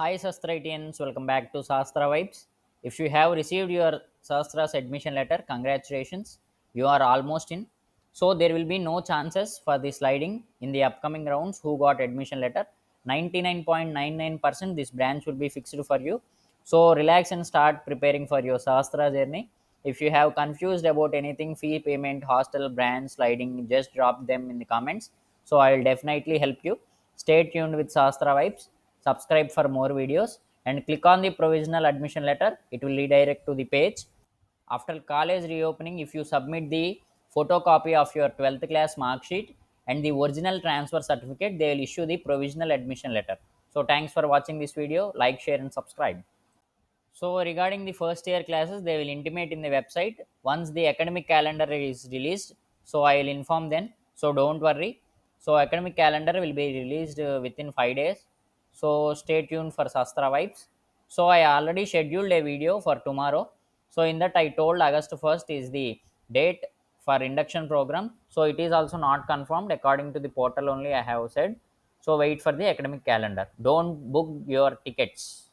Hi Sastratians, welcome back to Sastra Vibes. If you have received your Sastra's admission letter, congratulations, you are almost in. So there will be no chances for the sliding in the upcoming rounds who got admission letter. 99.99% this branch will be fixed for you. So relax and start preparing for your Sastra journey. If you have confused about anything, fee payment, hostel, branch, sliding, just drop them in the comments. So I will definitely help you. Stay tuned with Sastra Vibes, subscribe for more videos, and click on the provisional admission letter. It will redirect to the page. After college reopening, if you submit the photocopy of your 12th class mark sheet and the original transfer certificate, they will issue the provisional admission letter. So thanks for watching this video. Like, share, and subscribe. So regarding the first year classes, they will intimate in the website once the academic calendar is released. So I will inform them. So don't worry. So academic calendar will be released within 5 days. So stay tuned for Sastra Vibes. So I already scheduled a video for tomorrow. So in that I told August 1st is the date for induction program. So it is also not confirmed according to the portal only I have said. So wait for the academic calendar. Don't book your tickets.